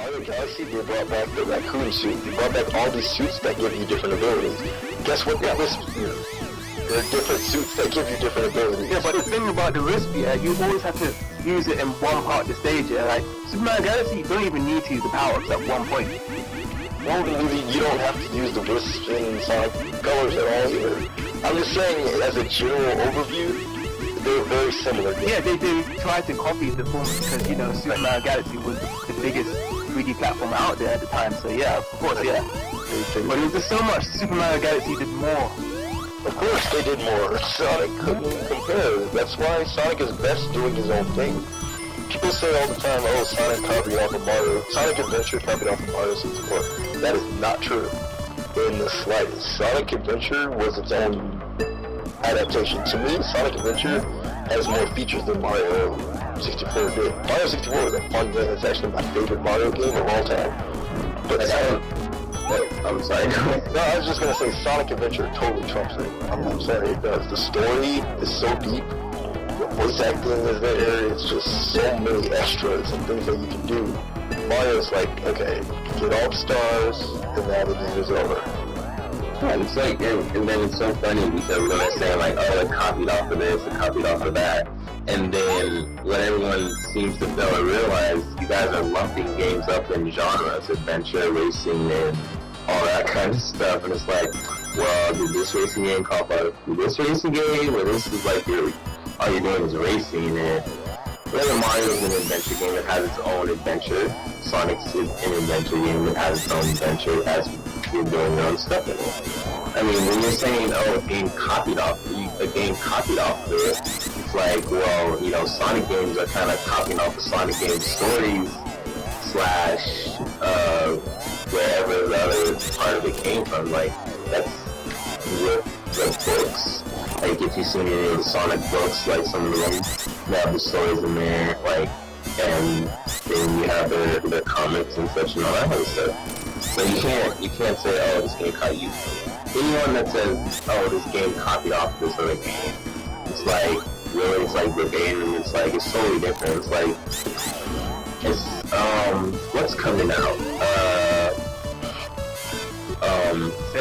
Mario Galaxy, they brought back the raccoon suit. They brought back all these suits that give you different abilities. Guess what got this year? There are different suits that give you different abilities. Yeah, but the thing about the Wisp, yeah, you always have to use it in one part of the stage, yeah? Like, Super Mario Galaxy, you don't even need to use the power-ups at one point. Well, really, you don't have to use the Wisp in Sonic Colors at all either. I'm just saying, as a general overview, they're very similar. Yeah, they tried to copy the form because, you know, Super Mario Galaxy was the biggest 3D platform out there at the time, so yeah, of course, yeah. But it was just so much, Super Mario Galaxy did more. Of course they did more. Sonic couldn't compare. That's why Sonic is best doing his own thing. People say all the time, oh, Sonic copied off of Mario. Sonic Adventure copied off of Mario 64. That is not true in the slightest. Sonic Adventure was its own adaptation. To me, Sonic Adventure has more features than Mario 64 did. Mario 64 was a fun game. It's actually my favorite Mario game of all time. But I'm sorry. No, I was just gonna say Sonic Adventure totally trumps it. I'm sorry, it does. The story is so deep. The voice acting is there. It's just so many extras and things that you can do. Mario's like, okay, get all the stars, and now the game is over. Yeah, it's like, and then it's so funny because when they're saying like, oh, it copied off of this, it copied off of that, and then what everyone seems to fail to realize, you guys are lumping games up in genres, adventure, racing, and all that kind of stuff, and it's like, well, did this racing game cop out this racing game, or this is like all you're doing is racing, and whether Mario's an adventure game that has its own adventure, Sonic's an adventure game that has its own adventure as you're doing your own stuff in it. I mean, when you're saying, oh, a game copied off of it, it's like, well, you know, Sonic games are kind of copying off the Sonic game stories / wherever the other part of it came from. Like, that's with the books. Like, if you've seen any of the Sonic books, like some of them, they have the stories in there, like, and then you have their comics and such and all that kind of stuff. So you can't say, oh, this game copied you. Anyone that says, oh, this game copied off this other game, it's like, really, it's like verbatim, it's like, it's totally different. It's like, it's, what's coming out?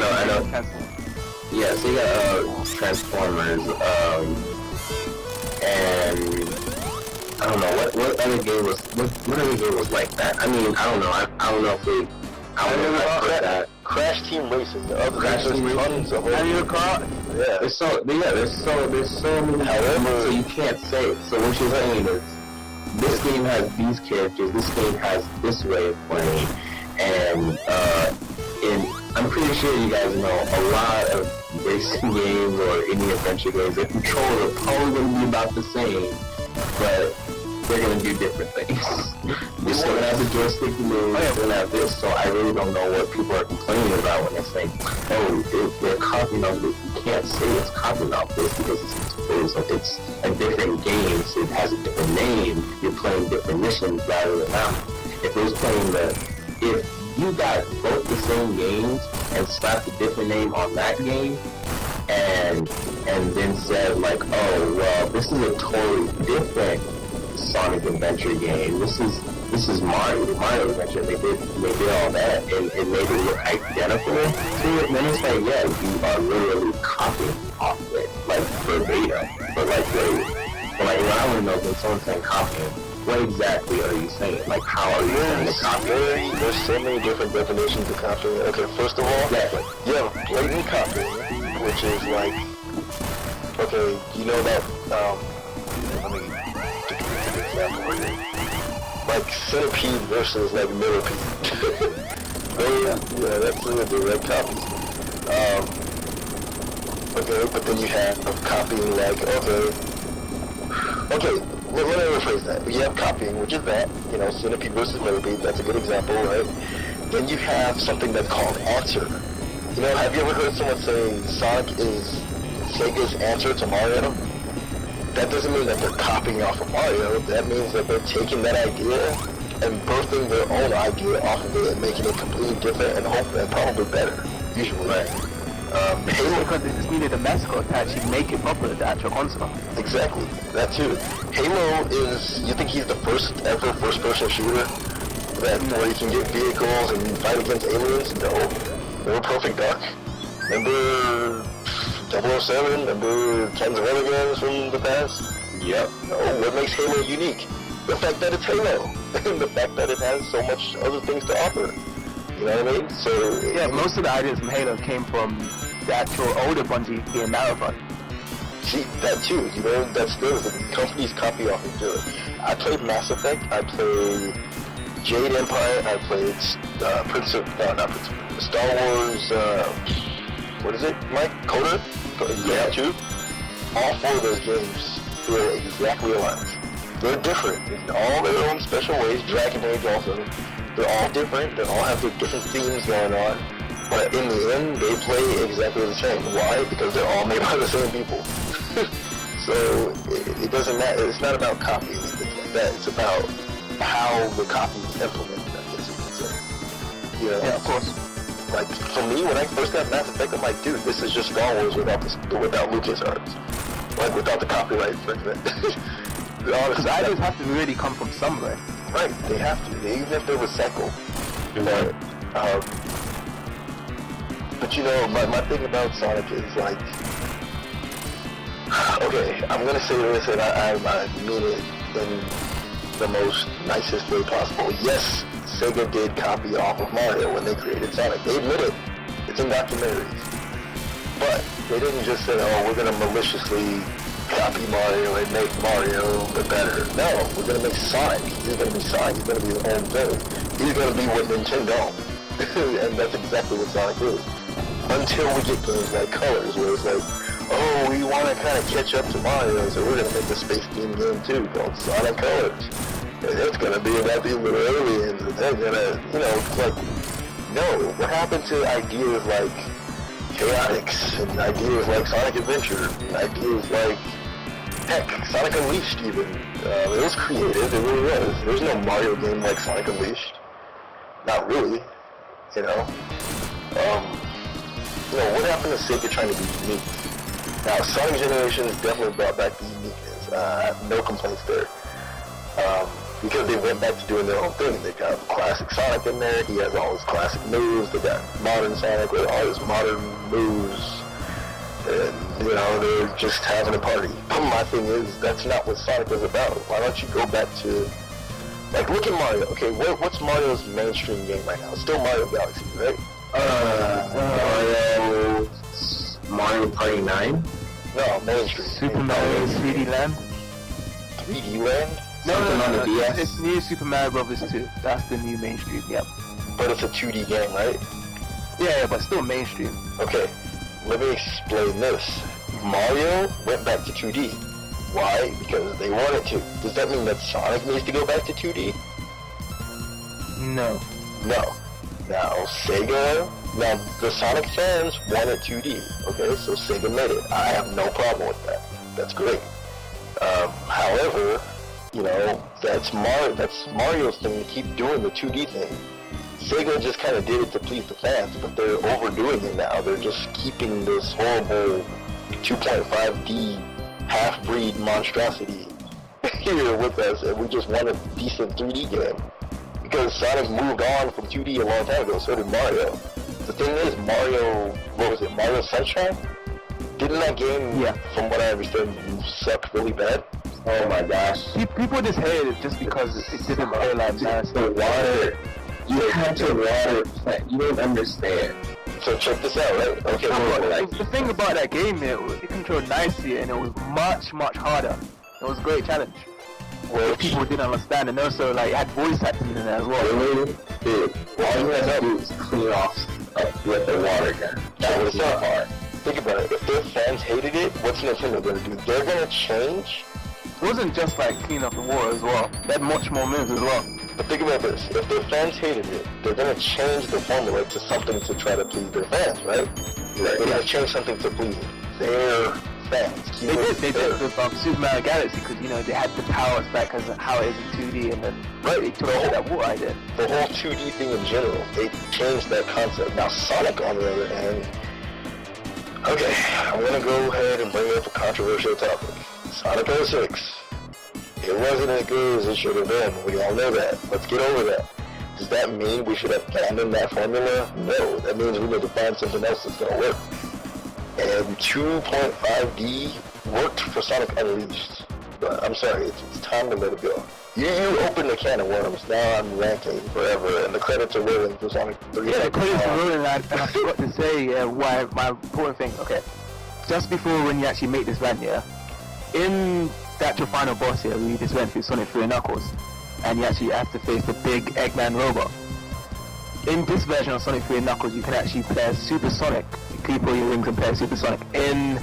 I know, yeah, so you got, Transformers, and, I don't know, what other game was like that? I mean, I don't know, I don't know if we, I don't know if I put that. Crash Team Racing, the other Crash Team Racing, have you car? Yeah. There's so many, however, so you can't say it. So what you're saying is, this game has these characters, this game has this way of playing, and I'm pretty sure you guys know a lot of racing games or any adventure games, the controls are probably going to be about the same, but they're going to do different things. You're still going to have the joystick to move, you're going to have this, so I really don't know what people are complaining about when they say, oh, they're copying off this. You can't say it's copying off this because it's a different game, so it has a different name, you're playing different missions rather than now. If it was playing if you got both the same games and slapped a different name on that game, and then said like, oh, well, this is a totally different Sonic Adventure game. This is Mario Adventure. They did all that and made it look identical to it. And then it's like, yeah, you are literally copying off of it, like verbatim. But like, what I want to know is when someone's saying copying, what exactly are you saying? Like, how are you saying the copying? There's so many different definitions of copying. Okay, first of all, you have blatant copying, which is like, okay, you know that, let me give you an example here. Like Centipede versus like Millipede. Yeah, that's a direct copy. Okay, but then you have copying like, okay, let me rephrase that. You have copying, which is that, you know, Centipede versus Millipede, that's a good example, right? Then you have something that's called answer. You know, have you ever heard someone say Sonic is Sega's answer to Mario? That doesn't mean that they're copying off of Mario. That means that they're taking that idea and birthing their own idea off of it and making it completely different and probably better, usually. Right. Halo, because they just needed a mascot to actually make it popular, the actual console. Exactly, that too. Halo is, you think he's the first ever first-person shooter? That where you can get vehicles and fight against aliens? No. Remember Perfect Dark? Remember 007? Remember tons of other games from the past? Yep. No. What makes Halo unique? The fact that it's Halo. And the fact that it has so much other things to offer. You know what I mean? So yeah, most of the ideas from Halo came from the actual older Bungie being Marathon. See, that too, you know, that's good. The companies copy off each other. I played Mass Effect, I played Jade Empire, I played Star Wars, what is it, Mike? Coda? Yeah, too. All 4 of those games feel exactly alike. They're different in all their own special ways. Dragon Age also. They're all different, they all have their different themes going on. But in the end, they play exactly the same. Why? Because they're all made by the same people. So it doesn't matter. It's not about copying and things like that. It's about how the copy is implemented, I guess you could say. You know? Yeah, of course. Like, for me, when I first got Mass Effect, I'm like, dude, this is just Star Wars without LucasArts. Like, without the copyright infringement. Because ideas have to really come from somewhere. Right, they have to. Even if they recycle. But you know, my thing about Sonic is like, okay, I'm gonna say this, and I mean it in the most nicest way possible. Yes, Sega did copy off of Mario when they created Sonic. They admit it. It's in documentaries. But they didn't just say, oh, we're gonna maliciously copy Mario and make Mario better. No, we're gonna make Sonic. He's gonna be Sonic. He's gonna be his own thing. He's gonna be what Nintendo. And that's exactly what Sonic is. Until we get games like Colors, where it's like, oh, we want to kind of catch up to Mario, so we're going to make a space theme game too, called Sonic Colors. And it's going to be about these little aliens, and they're going to, you know, it's like, no, what happened to ideas like Chaotix, and ideas like Sonic Adventure, and ideas like, heck, Sonic Unleashed even. It was creative, it really was. There's no Mario game like Sonic Unleashed. Not really, you know. You know, what happened to Sega trying to be unique? Now, Sonic Generations definitely brought back the uniqueness. I have no complaints there. Because they went back to doing their own thing. They got classic Sonic in there. He has all his classic moves. They got modern Sonic with all his modern moves. And, you know, they're just having a party. My thing is, that's not what Sonic was about. Why don't you go back to... Like, look at Mario. Okay, what's Mario's mainstream game right now? It's still Mario Galaxy, right? Mario Party 9? No, mainstream. Super Mario 3D Land? 3D Land? No. It's new Super Mario Bros. 2. That's the new mainstream, yep. But it's a 2D game, right? Yeah, but still mainstream. Okay, let me explain this. Mario went back to 2D. Why? Because they wanted to. Does that mean that Sonic needs to go back to 2D? No. No. Now, the Sonic fans wanted 2D, okay, so Sega made it. I have no problem with that. That's great. However, you know, that's Mario's thing to keep doing the 2D thing. Sega just kind of did it to please the fans, but they're overdoing it now. They're just keeping this horrible 2.5D half-breed monstrosity here with us, and we just want a decent 3D game. Because Sonic moved on from 2D a long time ago, so did Mario. The thing is, Mario Sunshine? Didn't that game, from what I understand, suck really bad? Oh my gosh. People just hated it just because it didn't play like Mario. The water. You had to water plant. You don't understand. So check this out, right? Okay, the thing about that game, it controlled nicely and it was much, much harder. It was a great challenge. Well, people didn't understand, and also like it had voice acting in there as well. Really? Dude, all you have to do is clean off with the water gun. That was not hard. Think about it. If their fans hated it, what's Nintendo gonna do? They're gonna change. It wasn't just like clean up the water as well. They had much more moves as well. But think about this. If their fans hated it, they're gonna change the formula to something to try to please their fans, right? They're gonna change something to please their fans. They did with Super Mario Galaxy because, you know, they had the powers back because of how it is in 2D, and then they took away that water idea. The whole 2D thing in general, they changed that concept. Now Sonic, on the other hand, okay, I'm gonna go ahead and bring up a controversial topic. Sonic 06. It wasn't as good as it should have been. We all know that. Let's get over that. Does that mean we should abandon that formula? No, that means we need to find something else that's going to work. And 2.5D worked for Sonic Unleashed. But I'm sorry, it's time to let it go. You opened a can of worms, now I'm ranting forever, and the credits are rolling for Sonic 3. Yeah, the credits are rolling, and I forgot to say why my important thing. Okay, just before when you actually make this rant, yeah, in the actual final boss here, we just went through Sonic 3 and Knuckles, and you actually have to face the big Eggman robot. In this version of Sonic 3 and Knuckles, you can actually play as Super Sonic. You keep all your rings and play as Super Sonic. In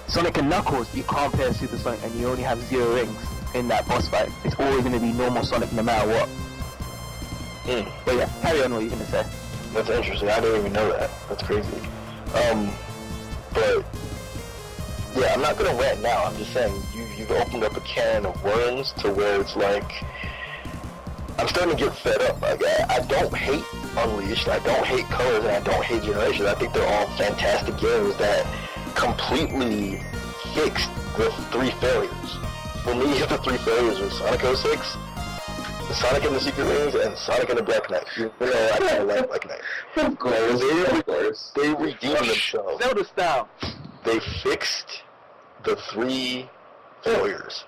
Sonic and Knuckles, you can't play as Super Sonic, and you only have 0 rings in that boss fight. It's always going to be normal Sonic no matter what. But yeah, carry on what you're going to say. That's interesting. I didn't even know that. That's crazy. But yeah, I'm not going to rant now. I'm just saying you've opened up a can of worms to where it's like I'm starting to get fed up. Like I don't hate Unleashed. I don't hate Colors, and I don't hate Generation. I think they're all fantastic games that completely fixed the 3 failures. For me, the 3 failures were Sonic 06, Sonic and the Secret Rings, and Sonic and the Black Knight. You know, I kind of like Black Knight. Of course. They redeemed themselves. Zelda style. They fixed the 3 failures.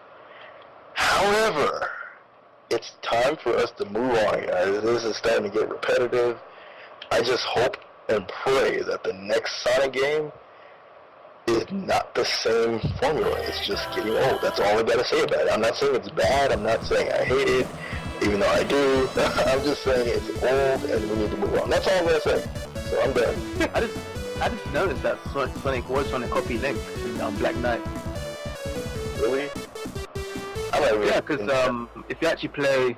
However, it's time for us to move on, guys. This is starting to get repetitive. I just hope and pray that the next Sonic game is not the same formula. It's just getting old. That's all I gotta say about it. I'm not saying it's bad. I'm not saying I hate it, even though I do. I'm just saying it's old and we need to move on. That's all I'm gonna say. So I'm done. I just noticed that Sonic was trying to copy Link in Black Knight. Really? Yeah, because if you actually play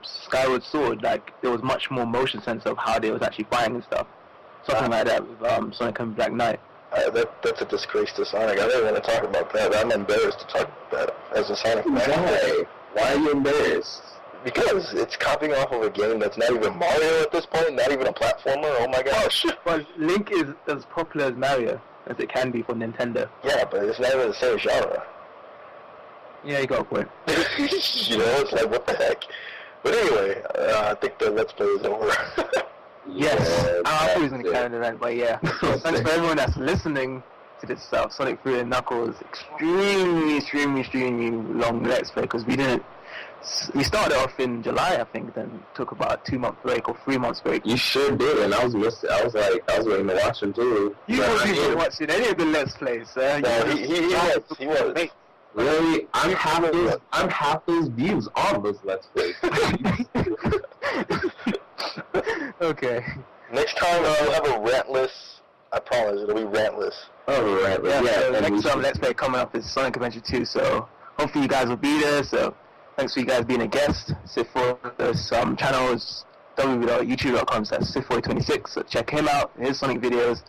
Skyward Sword, like there was much more motion sense of how they was actually fighting and stuff. Something like that with Sonic and Black Knight. That's a disgrace to Sonic. I don't want to talk about that. I'm embarrassed to talk about that as a Sonic fan. Why are you embarrassed? Because it's copying off of a game that's not even Mario at this point, not even a platformer. Oh my gosh. Well, Link is as popular as Mario as it can be for Nintendo. Yeah, but it's not even the same genre. Yeah, you got a point. You know, it's like, what the heck? But anyway, I think the Let's Play is over. Yes, I thought he was going to carry the event, but yeah. Thanks for everyone that's listening to this Sonic 3 and Knuckles extremely long Let's Play, because we started off in July, I think, then took about a 2-month break or 3 months break. You sure did, and I was waiting to watch them too. You wasn't watching any of the Let's Plays, sir. No, he was. Really? I'm half those views on those Let's Plays. Okay. Next time we'll have a rantless. I promise it'll be rantless. Oh, right. Yeah, so next Let's Play coming up is Sonic Adventure 2, so hopefully you guys will be there, so thanks for you guys being a guest. Sith4's channel is www.youtube.com/Sith426, so check him out, his Sonic videos,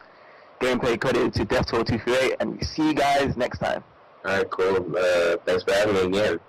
gameplay credited to DeathToll238, and we see you guys next time. Alright, cool. Thanks for having me again.